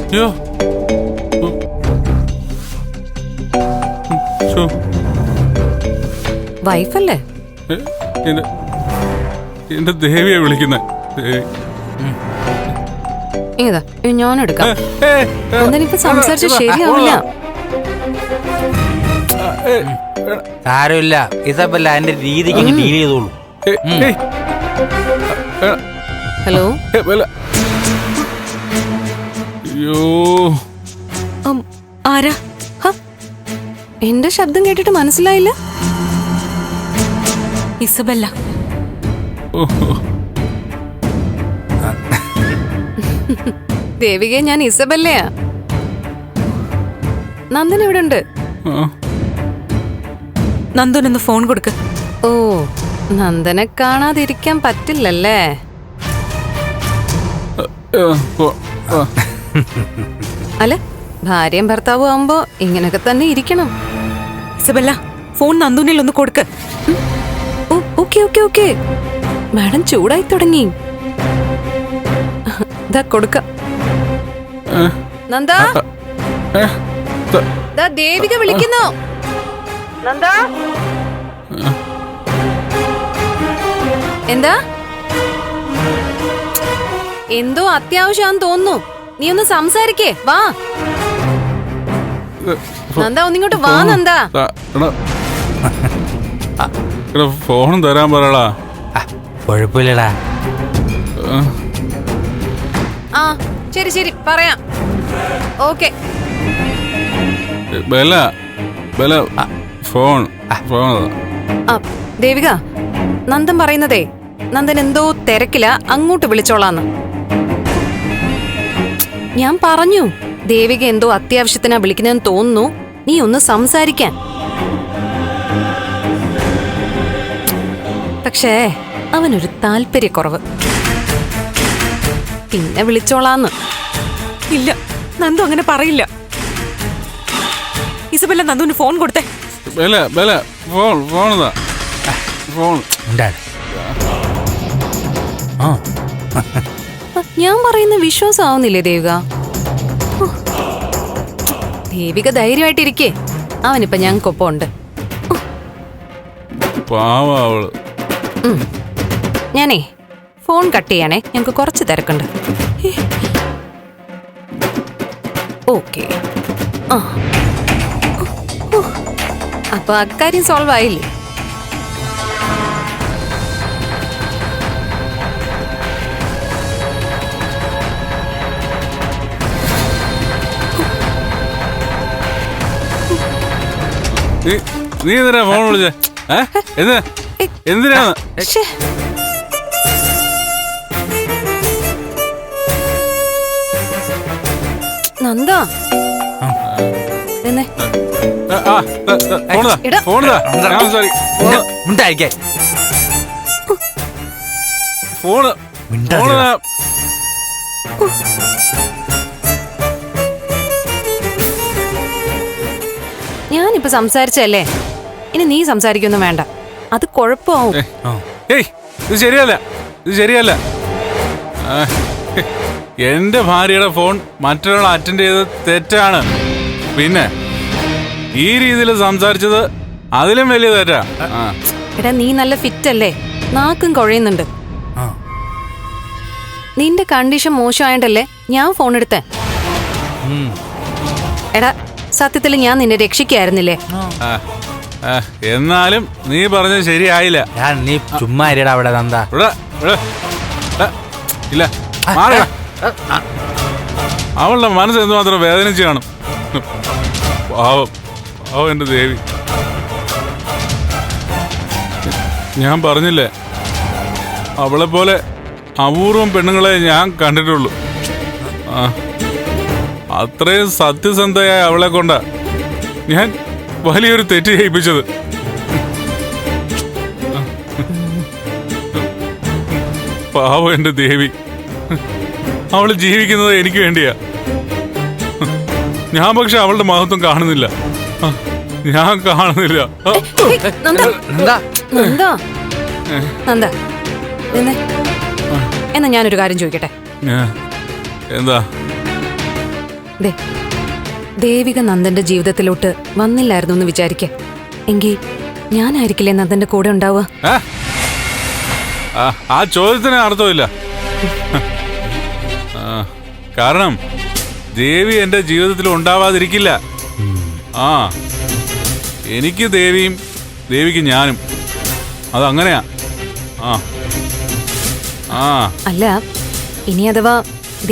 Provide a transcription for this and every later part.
അയ്യോ. വൈഫല്ലേ? എന്റെ ദേവിയെ വിളിക്കുന്ന ദേവി. ഏതാ ഞാൻ എടുക്കാം. ഇപ്പൊ സംസാരിച്ച് ശരിയാവില്ല. സാരമില്ല ഇസബല്ല എന്റെ രീതിക്ക് ഡീൽ ചെയ്തോളൂ. ഹലോ. അയ്യോ ആരാ? എന്റെ ശബ്ദം കേട്ടിട്ട് മനസ്സിലായില്ല? ഇസബല്ല. ദേവികയെ ഞാൻ ഇസബല്ലയാ. നന്ദൻ ഇവിടെ ഉണ്ട്. നന്ദനൊന്ന് ഫോൺ കൊടുക്ക്. ഓ, നന്ദനെ കാണാതിരിക്കാൻ പറ്റില്ലല്ലേ? അല്ല, ഭാര്യയും ഭർത്താവും ആവുമ്പോ ഇങ്ങനൊക്കെ തന്നെ ഇരിക്കണം. ഇസബല്ല, ഫോൺ നന്ദുനിൽ ഒന്ന് കൊടുക്ക്. Okay okay okay. മാഡം ചൂടായി തുടങ്ങി. കൊടുക്ക. നന്ദ, ദേവിക വിളിക്കുന്നു. നന്ദ, എന്താ? എന്തോ അത്യാവശ്യമാണെന്ന് തോന്നുന്നു. നീ ഒന്ന് സംസാരിക്കേ. വാ നന്ദ, ഒന്നിങ്ങോട്ട് വാ നന്ദ. ഫോൺ തരാൻ പറയടാ. കുഴപ്പമില്ലടാ. ആ ശരി ശരി പറയാം. ഓക്കെ. ഫോൺ. ദേവിക, നന്ദൻ പറയുന്നതേ, നന്ദൻ എന്തോ തിരക്കില, അങ്ങോട്ട് വിളിച്ചോളാന്ന്. ഞാൻ പറഞ്ഞു ദേവിക എന്തോ അത്യാവശ്യത്തിനാ വിളിക്കുന്നതെന്ന് തോന്നുന്നു. നീ ഒന്ന് സംസാരിക്കാൻ. പക്ഷേ അവനൊരു താല്പര്യക്കുറവ്. പിന്നെ വിളിച്ചോളാന്ന്. ഇല്ല, നന്ദു അങ്ങനെ പറയില്ല. ഇസബല്ല, നന്ദുവിന് ഫോൺ കൊടുത്തേ. ഞാൻ പറയുന്ന വിശ്വാസം ആവുന്നില്ലേ ദേവിക? ദേവിക ധൈര്യമായിട്ടിരിക്കേ. അവനിപ്പോ ഞങ്ങൾക്കൊപ്പം ഉണ്ട്. ഞാനേ ഫോൺ കട്ട് ചെയ്യണേ, ഞങ്ങൾക്ക് കുറച്ച് തിരക്കുണ്ട്. ഓക്കെ. അപ്പൊ അക്കാര്യം സോൾവ് ആയില്ലേ? നീ എന്തിനാ ഫോൺ വിളിച്ചേ? എന്തിനാ? നന്ദ, ഞാനിപ്പോ സംസാരിച്ചല്ലേ, ഇനി നീ സംസാരിക്കൊന്നും വേണ്ട. അത് കുഴപ്പമാവും. ഇത് ശരിയല്ല, ഇത് ശരിയല്ല. എന്റെ ഭാര്യയുടെ ഫോൺ മറ്റൊരാൾ അറ്റൻഡ് ചെയ്തത് തെറ്റാണ്. പിന്നെ ഈ രീതിയിൽ സംസാരിച്ചത് അതിലും വലിയ തെറ്റാ. എടാ, നീ നല്ല ഫിറ്റ് അല്ലേ? നാക്കും കുഴയുന്നുണ്ട്. നിന്റെ കണ്ടീഷൻ മോശമായണ്ടല്ലേ ഞാൻ ഫോൺ എടുത്തേ. എടാ, സത്യത്തിൽ ഞാൻ നിന്നെ രക്ഷിക്കായിരുന്നില്ലേ? എന്നാലും നീ പറഞ്ഞത് ശരിയായില്ല. നീ ചുമ്മാ അവിടെ നന്ദ. ഇല്ല, അവളുടെ മനസ്സ് എന്തുമാത്രം വേദനിച്ച് കാണും. പാവം പാവം എന്റെ ദേവി. ഞാൻ പറഞ്ഞില്ലേ, അവളെ പോലെ അപൂർവം പെണ്ണുങ്ങളെ ഞാൻ കണ്ടിട്ടുള്ളൂ. അത്രയും സത്യസന്ധയായ അവളെ കൊണ്ടാ ഞാൻ വലിയൊരു തെറ്റ് ചെയ്യിപ്പിച്ചത്. പാവം എന്റെ ദേവി. അവള് ജീവിക്കുന്നത് എനിക്ക് വേണ്ടിയാ. ഞാൻ പക്ഷെ അവളുടെ മഹത്വം കാണുന്നില്ല. ഞാൻ കാണുന്നില്ല. എന്നാ ഞാനൊരു കാര്യം ചോദിക്കട്ടെ? എന്താ? ദേ ദേവിക നന്ദന്റെ ജീവിതത്തിലോട്ട് വന്നില്ലായിരുന്നു എന്ന് വിചാരിക്ക. എങ്കിൽ ഞാനായിരിക്കില്ലേ നന്ദന്റെ കൂടെ ഉണ്ടാവുക? ഏ? ആ ചോദ്യത്തിന് അർത്ഥമില്ല. കാരണം ദേവി എന്റെ ജീവിതത്തിൽ ഉണ്ടാവാതിരിക്കില്ല. ആ എനിക്ക് ദേവിയും ദേവിക്ക് ഞാനും, അതങ്ങനെയാ. ആ ആ അല്ല, ഇനി അഥവാ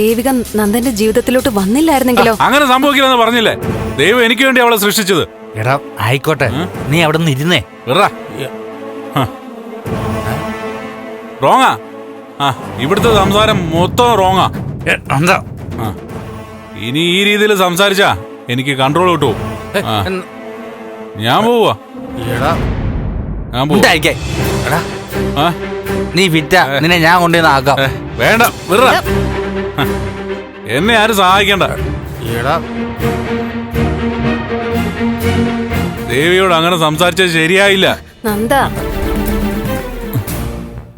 ദേവിക നന്ദന്റെ ജീവിതത്തിലോട്ട് വന്നില്ലായിരുന്നെങ്കിലോ? അങ്ങനെ സംഭവിക്കില്ലെന്ന് പറഞ്ഞില്ലേ? ദൈവം എനിക്ക് വേണ്ടി അവളെ സൃഷ്ടിച്ചത്. എടാ ആയിക്കോട്ടെ, നീ അവിടെ നിന്ന് ഇരുന്നേ. റോങ്ങാ. ആ ഇവിടുത്തെ സംസാരം മൊത്തം റോങ്ങാ. എന്താ ഇനി ഈ രീതിയിൽ സംസാരിച്ചാ എനിക്ക് കൺട്രോൾ കിട്ടുമോ? ഞാൻ പോവാ. ഞാൻ പോവാ. നീ വിറ്റ നിന്നെ ഞാൻ കൊണ്ടുവന്ന് ആക്കാം. വേണ്ട, വിറ. എന്നെ ആരും സഹായിക്കണ്ട. ദേവിയോട് അങ്ങനെ സംസാരിച്ചത് ശരിയായില്ല. നന്ദ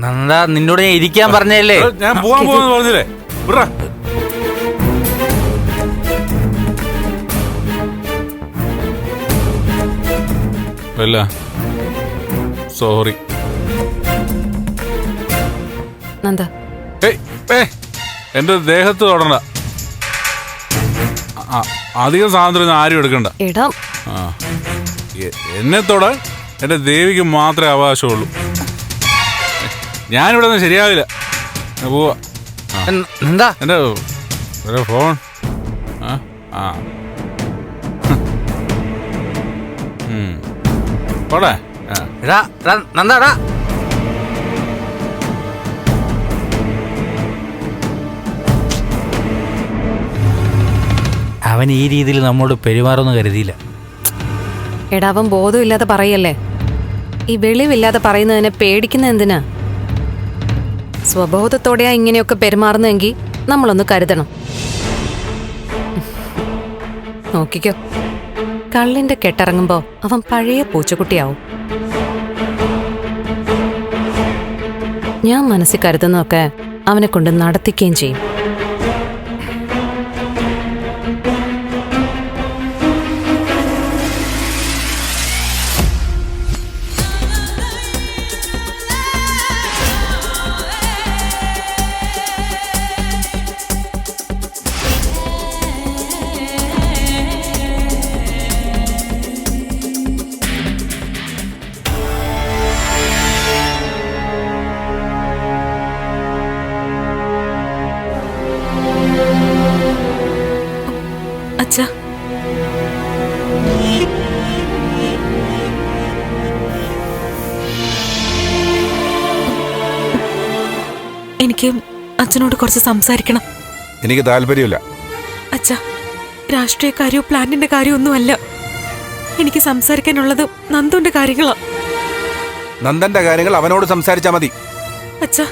നന്ദ, നിന്നോട് ഞാൻ ഇരിക്കാൻ പറഞ്ഞല്ലേ? ഞാൻ പോവാൻ പോവാന്ന് പറഞ്ഞില്ലേ? വിറ. അല്ല സോറി നന്ദ. എന്റെ ദേഹത്ത് തൊടണ്ട. അധികം സ്വാതന്ത്ര്യം ആരും എടുക്കണ്ട. എടാ എന്നെ തൊടാൻ എന്റെ ദേവിക്ക് മാത്രമേ അവകാശമുള്ളൂ. ഞാനിവിടെ നിന്ന് ശരിയാവില്ല. പോവാ. എന്താ എന്റെ ഫോൺ? പോടെ. നന്ദാടാ, അവൻ ഈ രീതിയിൽ നമ്മോട് പെരുമാറുമെന്ന് കരുതിയില്ല. എടാ അവൻ ബോധമില്ലാതെ പറയല്ലേ. ഈ വെളിവില്ലാതെ പറയുന്നതിനെ പേടിക്കുന്ന എന്തിനാ? സ്വബോധത്തോടെയാ ഇങ്ങനെയൊക്കെ പെരുമാറുന്നതെങ്കിൽ നമ്മളൊന്ന് കരുതണം. നോക്കിക്കോ, കള്ളിന്റെ കെട്ടിറങ്ങുമ്പോ അവൻ പഴയ പൂച്ചക്കുട്ടിയാവും. ഞാൻ മനസ്സിൽ കരുതുന്നതൊക്കെ അവനെ കൊണ്ട് നടത്തിക്കുകയും ചെയ്യും. അച്ഛാ, എനിക്ക് അച്ഛനോട് കുറച്ച് സംസാരിക്കണം. എനിക്ക് താല്പര്യമില്ല. അച്ഛാ, രാഷ്ട്രീയ കാര്യമോ പ്ലാനിന്റെ കാര്യമോ ഒന്നുമല്ല. എനിക്ക് സംസാരിക്കാനുള്ളത് നന്ദുന്റെ കാര്യങ്ങളാ. നന്ദന്റെ കാര്യങ്ങൾ അവനോട് സംസാരിച്ചാ മതി. അച്ഛാ,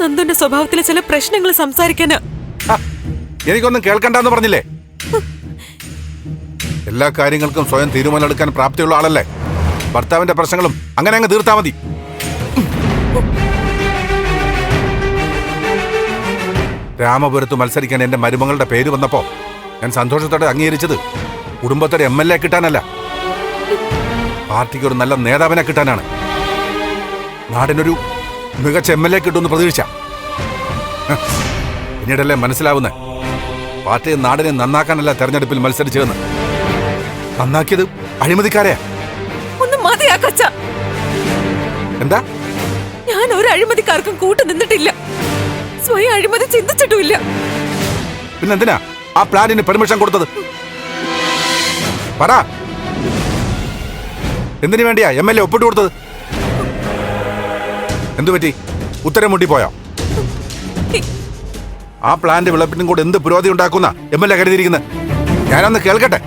നന്ദുന്റെ സ്വഭാവത്തിലെ ചില പ്രശ്നങ്ങൾ സംസാരിക്കാനാ. എനിക്കൊന്നും കേൾക്കണ്ടെന്ന് പറഞ്ഞില്ലേ? എല്ലാ കാര്യങ്ങൾക്കും സ്വയം തീരുമാനമെടുക്കാൻ പ്രാപ്തിയുള്ള ആളല്ലേ. ഭർത്താവിന്റെ പ്രശ്നങ്ങളും അങ്ങനെ അങ്ങ് തീർത്താ മതി. രാമപുരത്ത് മത്സരിക്കാൻ എന്റെ മരുമകളുടെ പേര് വന്നപ്പോ ഞാൻ സന്തോഷത്തോടെ അംഗീകരിച്ചത് കുടുംബത്തോടെ MLA കിട്ടാനല്ല, പാർട്ടിക്ക് ഒരു നല്ല നേതാവിനെ കിട്ടാനാണ്. നാടിനൊരു മികച്ച MLA കിട്ടുമെന്ന് പ്രതീക്ഷിച്ച പിന്നീടല്ലേ മനസ്സിലാവുന്നത് പാർട്ടിയെ നാടിനെ നന്നാക്കാനല്ല തെരഞ്ഞെടുപ്പിൽ മത്സരിച്ചതെന്ന്. നന്നാക്കിയത് അഴിമതിക്കാരെയാ. എന്താ? ഞാൻ ഒരു അഴിമതിക്കാർക്കും കൂട്ടു നിന്നിട്ടില്ല, സ്വയം അഴിമതി ചിന്തിച്ചിട്ടുമില്ല. പിന്നെന്തിനാ ആ പ്ലാനിന് പെർമിഷൻ കൊടുത്തത്? പറ, എന്തിനു വേണ്ടിയാ MLA ഒപ്പിട്ട് കൊടുത്തത്? എന്തുപറ്റി? ഉത്തരം മുട്ടിപ്പോയോ? ആ പ്ലാന്റ് ഡെവലപ്മെന്റും കൂടെ എന്ത് പുരോഗതി ഉണ്ടാക്കുന്ന MLA കരുതിയിരിക്കുന്നത്? ഞാനൊന്ന് കേൾക്കട്ടെ.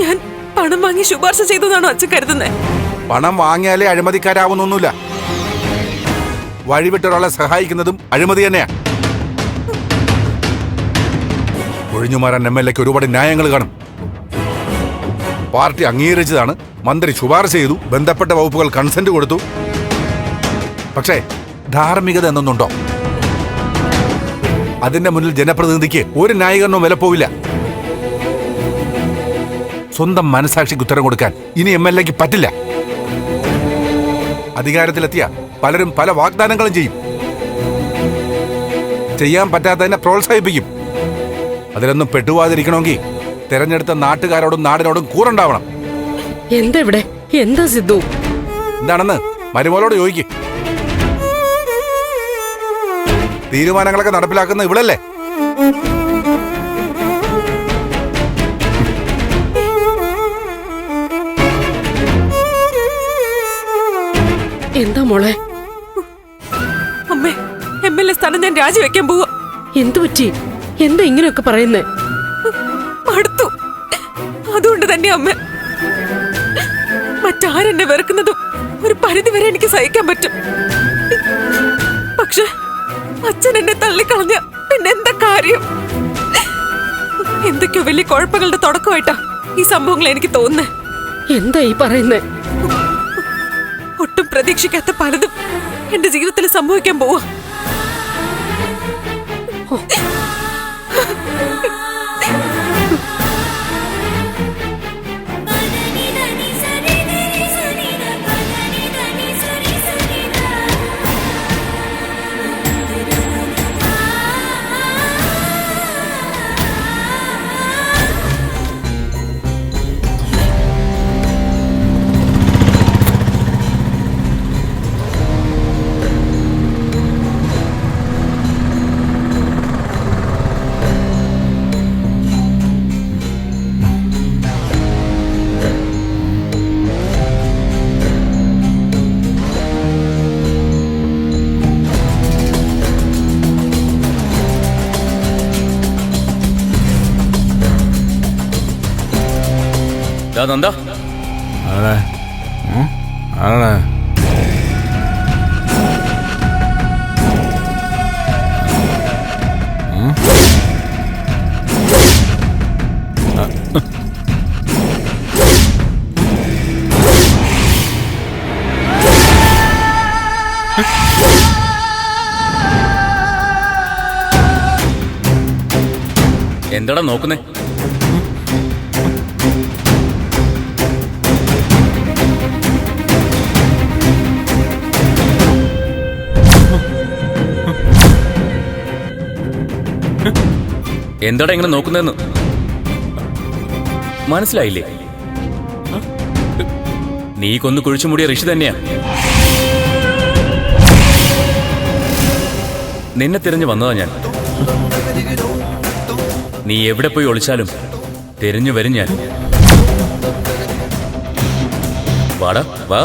ഞാൻ പണം വാങ്ങി ശുപാർശ ചെയ്തതാണോ അച്ഛൻ കരുതുന്നേ? പണം വാങ്ങിയാലേ അഴിമതിക്കാരാവുന്നൊന്നുമില്ല. വഴിവിട്ടൊരാളെ സഹായിക്കുന്നതും അഴിമതി തന്നെയാ. ഒഴിഞ്ഞുമാറാൻ MLAക്ക് ഒരുപാട് ന്യായങ്ങൾ കാണും. പാർട്ടി അംഗീകരിച്ചതാണ്, മന്ത്രി ശുപാർശ ചെയ്തു, ബന്ധപ്പെട്ട വകുപ്പുകൾ കൺസെന്റ് കൊടുത്തു. പക്ഷേ ധാർമ്മികത എന്നൊന്നുണ്ടോ? അതിന്റെ മുന്നിൽ ജനപ്രതിനിധിക്ക് ഒരു ന്യായീകരണവും വില പോവില്ല. സ്വന്തം മനസാക്ഷിക്ക് ഉത്തരം കൊടുക്കാൻ ഇനി MLAക്ക് പറ്റില്ല. അധികാരത്തിലെത്തിയ പലരും പല വാഗ്ദാനങ്ങളും ചെയ്യും. ചെയ്യാൻ പറ്റാത്തതിനെ പ്രോത്സാഹിപ്പിക്കും. അതിലൊന്നും പെട്ടുപോകാതിരിക്കണമെങ്കിൽ തെരഞ്ഞെടുത്ത നാട്ടുകാരോടും നാടിനോടും കൂറുണ്ടാവണം. എന്താ ഇവിടെ എന്താ സിദ്ധു? എന്താണെന്ന് മരുമോളോട് ചോദിക്കും. തീരുമാനങ്ങളൊക്കെ നടപ്പിലാക്കുന്ന ഇവളല്ലേ? എന്താ മോളെ? അമ്മേ, MLA സ്ഥാനം ഞാൻ രാജിവെക്കാൻ പോവാ. എന്തു പറ്റി? എന്താ ഇങ്ങനെയൊക്കെ പറയുന്നേ? മടുത്തു. അതുകൊണ്ട് തന്നെ അമ്മ, മറ്റാരെന്നെ വെറുക്കുന്നതും ഒരു പരിധി വരെ എനിക്ക് സഹിക്കാൻ പറ്റും. പക്ഷെ അച്ഛൻ എന്നെ തള്ളിക്കളഞ്ഞ പിന്നെ എന്താ കാര്യം? എന്തൊക്കെയോ വലിയ കുഴപ്പങ്ങളുടെ തുടക്കമായിട്ടാ ഈ സംഭവങ്ങൾ എനിക്ക് തോന്നുന്നേ. എന്താ ഈ പറയുന്നേ? ഒട്ടും പ്രതീക്ഷിക്കാത്ത പലതും എന്റെ ജീവിതത്തിൽ സംഭവിക്കാൻ പോവാ. നന്ദ ആളെ ആളെ എന്താടാ നോക്കുന്നേ? എന്താടാ ഇങ്ങനെ നോക്കുന്നതെന്ന് മനസ്സിലായില്ലേ? നീ കൊന്നു കുഴിച്ചു മൂടിയ ഋഷി തന്നെയാ. നിന്നെ തിരഞ്ഞു വന്നതാ ഞാൻ. നീ എവിടെ പോയി ഒളിച്ചാലും തിരഞ്ഞു വരും ഞാൻ. വാടാ വാ.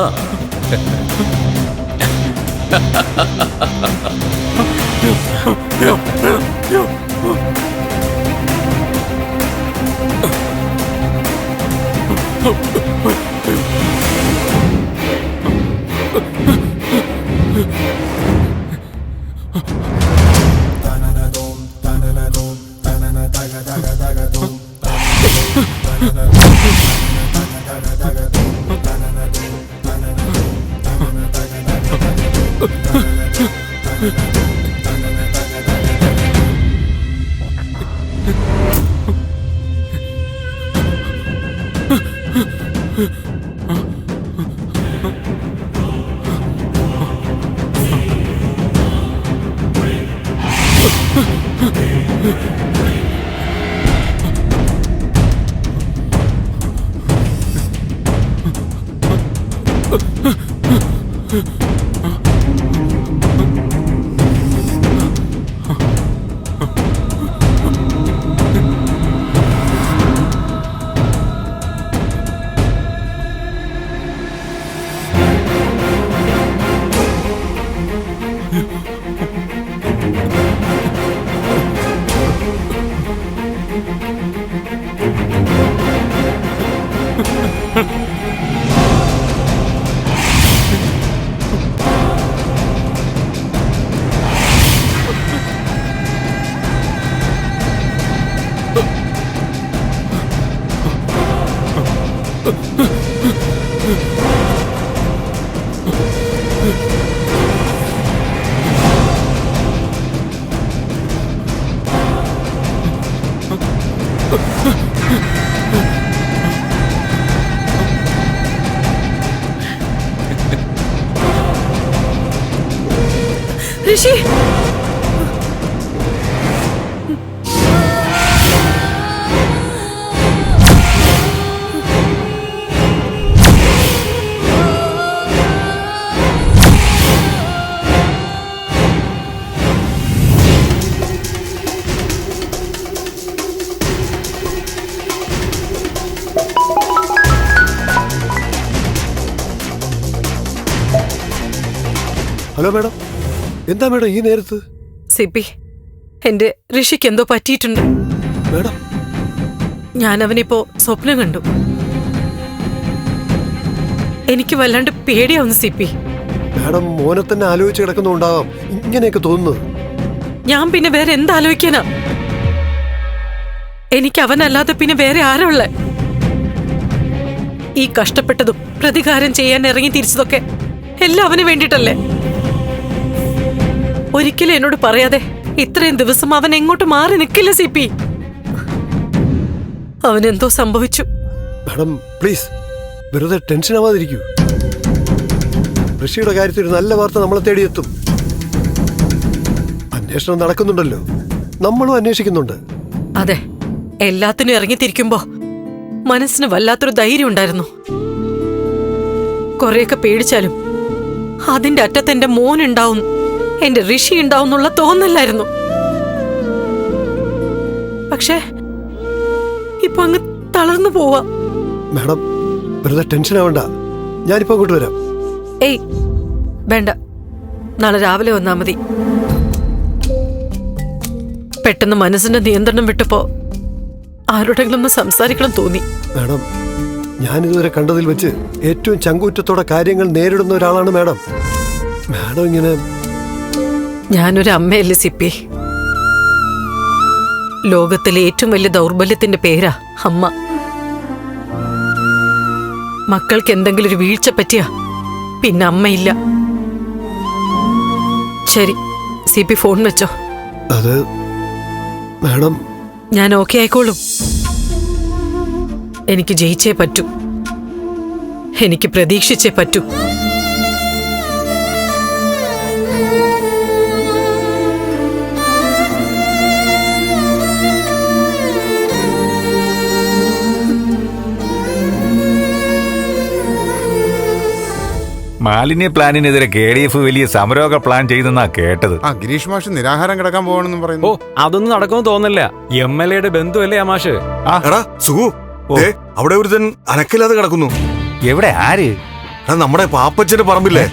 ഋഷി ഹലോ മാഡം, എന്താ മാഡം ഈ നേരത്ത്? സിപ്പി, എന്റെ ഋഷിക്ക് എന്തോ പറ്റിയിട്ടുണ്ട്. മാഡം, ഞാൻ അവനിപ്പോ സ്വപ്നം കണ്ടു. എനിക്ക് വല്ലാണ്ട് പേടിയാവുന്നു സിപ്പി. മാഡം മോനെ തന്നെ ആലോചിച്ച് കിടക്കുന്നുണ്ടാവാം ഇങ്ങനെയൊക്കെ തോന്നുന്നത്. ഞാൻ പിന്നെ വേറെ എന്താലോചിക്കാനാ? എനിക്ക് അവനല്ലാതെ പിന്നെ വേറെ ആരാ ഉള്ളെ? ഈ കഷ്ടപ്പെട്ടതും പ്രതികാരം ചെയ്യാൻ ഇറങ്ങി തിരിച്ചതൊക്കെ എല്ലാം അവന് വേണ്ടിട്ടല്ലേ? ഒരിക്കലും എന്നോട് പറയാതെ ഇത്രയും ദിവസം അവൻ എങ്ങോട്ട് മാറി നിൽക്കില്ല സിപ്പി. അവനെന്തോ സംഭവിച്ചു. മാഡം പ്ലീസ് വെറുതെ ടെൻഷൻ ആവാതിരിക്കൂ. ഋഷിയുടെ കാര്യത്തിൽ ഒരു നല്ല വാർത്ത നമ്മളെ തേടിയെത്തും. അന്വേഷണം നടക്കുന്നുണ്ടല്ലോ, നമ്മളും അന്വേഷിക്കുന്നുണ്ട്. അതെ, എല്ലാത്തിനും ഇറങ്ങിത്തിരിക്കുമ്പോ മനസ്സിന് വല്ലാത്തൊരു ധൈര്യം ഉണ്ടായിരുന്നു. കുറെയൊക്കെ പേടിച്ചാലും അതിന്റെ അറ്റത്ത് എന്റെ മോനുണ്ടാവും, എന്റെ ഋഷി ഉണ്ടാവും എന്നുള്ള തോന്നലായിരുന്നു. പക്ഷേ ഇപ്പൊ അങ്ങ് തളർന്നു പോവാ. മാഡം വെറുതെ ടെൻഷൻ ആവണ്ട, ഞാനിപ്പോ അങ്ങോട്ട് വരാം. ഏയ് വേണ്ട, നാളെ രാവിലെ വന്നാ മതി. പെട്ടെന്ന് മനസ്സിന്റെ നിയന്ത്രണം വിട്ടപ്പോ ആരോടെങ്കിലും ഒന്ന് സംസാരിക്കണം തോന്നി. മാഡം, ഞാനിതുവരെ കണ്ടതിൽ വെച്ച് ഏറ്റവും ചങ്കൂറ്റത്തോടെ കാര്യങ്ങൾ നേരിടുന്ന ഒരാളാണ് മാഡം. മാഡം ഇങ്ങനെ... ഞാനൊരു അമ്മയല്ലേ സിപ്പി. ലോകത്തിലെ ഏറ്റവും വലിയ ദൗർബല്യത്തിന്റെ പേരാ അമ്മ. മക്കൾക്ക് എന്തെങ്കിലും ഒരു വീഴ്ച പറ്റിയാ പിന്നെ അമ്മയില്ല. ശരി, സിപി ഫോൺ വെച്ചോ. അത് മാഡം, ഞാൻ ഓക്കെ ആയിക്കോളും. എനിക്ക് ജയിച്ചേ പറ്റൂ, എനിക്ക് പ്രതീക്ഷിച്ചേ പറ്റൂ. മാലിന്യ പ്ലാനിനെതിരെ KDF വലിയ സമരമൊക്കെ പ്ലാൻ ചെയ്തെന്നാ കേട്ടത്. ഗിരീഷ് മാഷ് നിരാഹാരം കിടക്കാൻ പോകണമെന്നും പറയുന്നു. അതൊന്നും നടക്കുമെന്ന് തോന്നില്ല. MLA ബന്ധുവല്ലേ ആ മാഷ്? സുഖു, അവിടെ ഒരുത്തൻ അനക്കില്ലാതെ കിടക്കുന്നു. എവിടെ? ആര്? നമ്മുടെ പാപ്പച്ചന്റെ പറമ്പില്ലേ?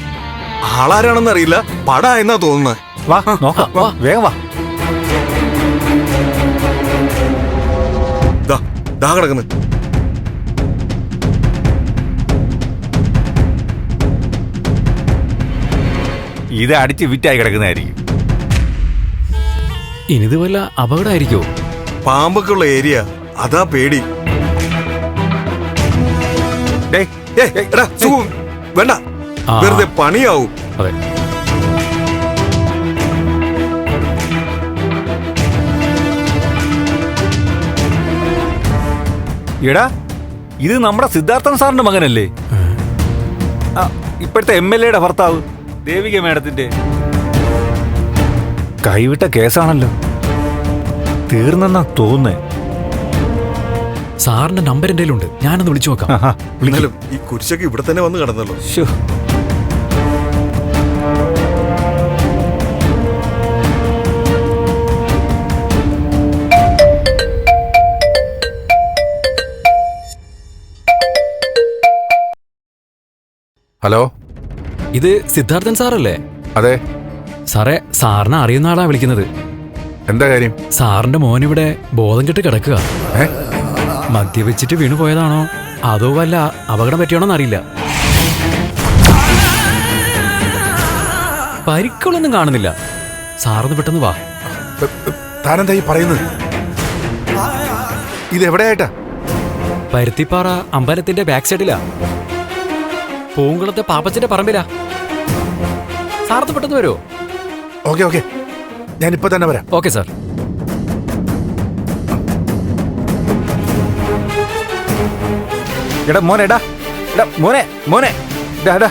ആളാരാണെന്ന് അറിയില്ല, പട എന്നാ തോന്നുന്നത്. വാ നോക്കാം, വേഗം വാ. ദാ കിടക്കുന്നു. ഇത് അടിച്ച് വിറ്റായി കിടക്കുന്നതായിരിക്കും. ഇനിത് വല്ല അപകടമായിരിക്കോ? പാമ്പൊക്കെ ഉള്ള ഏരിയ, അതാ പേടി. വേണ്ട, വെറുതെ പണിയാവും. അതെ, എടാ, ഇത് നമ്മുടെ സിദ്ധാർത്ഥൻ സാറിന്റെ മകനല്ലേ? ഇപ്പോഴത്തെ MLA ഭർത്താവ്, ദേവിക മേഡത്തിന്റെ. കൈവിട്ട കേസാണല്ലോ. തീർന്നെന്നാ തോന്നുന്നേ. സാറിന്റെ നമ്പർ എന്റെ കയ്യിലുണ്ട്, ഞാനൊന്ന് വിളിച്ചു നോക്കാം. ഈ കുരിശൊക്കെ ഇവിടെ തന്നെ വന്ന് കിടന്നല്ലോ. ഹലോ, ഇത് സിദ്ധാർത്ഥൻ സാറല്ലേ? അതെ സാറേ, സാറിനെ അറിയുന്ന ആളാ വിളിക്കുന്നത്. എന്താ കാര്യം? സാറിന്റെ മോനിവിടെ ബോധം കെട്ട് കിടക്കുക. മദ്യപിച്ചിട്ട് വീണു പോയതാണോ അതോ വല്ല അപകടം പറ്റിയാണോന്ന് അറിയില്ല. പരിക്കുകളൊന്നും കാണുന്നില്ല. സാറൊന്ന് പെട്ടെന്ന് വാ. താനെന്താ ഈ പറയുന്നത്? ഇതെവിടെയായിട്ടാ? പരുത്തിപ്പാറ അമ്പലത്തിന്റെ ബാക്ക് സൈഡിലാ, പൂങ്കുളത്തെ പാപ്പച്ചന്റെ പറമ്പിലാ. സാറത്ത് പെട്ടെന്ന് വരുമോ? ഓക്കെ, ഞാനിപ്പോ തന്നെ വരാം. Okay sir. എടാ മോനെ എടാ എടാ മോനെ മോനെ എടാ എടാ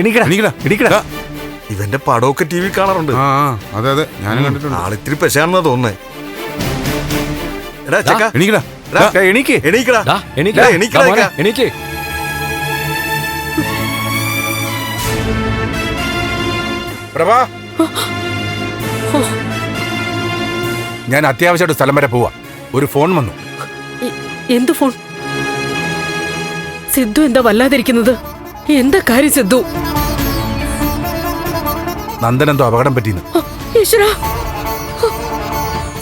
എണീക്കടാ എണീക്കടാ. എണീക്കടാ ഇവന്റെ പടമൊക്കെ ടി വി കാണാറുണ്ട്. ആ അതെ അതെ ഞാനും കണ്ടിട്ടുണ്ട്. ആളിത്തിരി പെശാണെന്നാ തോന്നുന്നേ. എടാ ചക്ക എണീക്കടാ. എടാ, എടാ, എണീക്ക് എണീക്കടാ. ദാ, എണീക്ക്. ദാ, എണീക്ക്, ദാ, മോനെ, എണീക്ക്. എണീക്ക്. പ്രഭാ, ഞാൻ അത്യാവശ്യമായിട്ട് സ്ഥലം വരെ പോവാ. ഒരു ഫോൺ വന്നു. എന്ത് ഫോൺ? സിദ്ധു എന്താ വല്ലാതിരിക്കുന്നത്? എന്താ കാര്യം സിദ്ധു? നന്ദനെന്തോ അപകടം പറ്റിയെന്ന്. ഈശ്വരാ,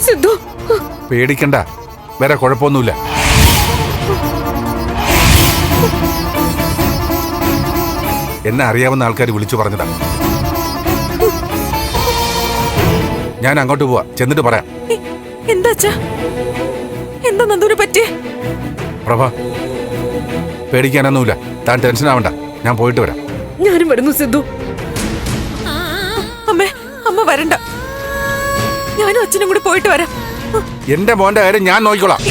സിദ്ധു പേടിക്കണ്ട, വേറെ കുഴപ്പമൊന്നുമില്ല. എന്നെ അറിയാവുന്ന ആൾക്കാർ വിളിച്ചു പറഞ്ഞതാ. ഞാൻ അങ്ങോട്ട് പോവാ, ചെന്നിട്ട് പറയാം. എന്താ അച്ഛാ? എന്താ നന്ദുവിന് പറ്റിയേ? പ്രഭ, പേടിക്കാനൊന്നുമില്ല. താൻ ടെൻഷൻ ആവണ്ട, ഞാൻ പോയിട്ട് വരാം. ഞാനും വരുന്നു സിദ്ധു. അമ്മേ, അമ്മ വരണ്ട. ഞാനും അച്ഛനും കൂടി പോയിട്ട് വരാം. എന്റെ മോന്റെ കാര്യം ഞാൻ നോക്കിക്കോളാം.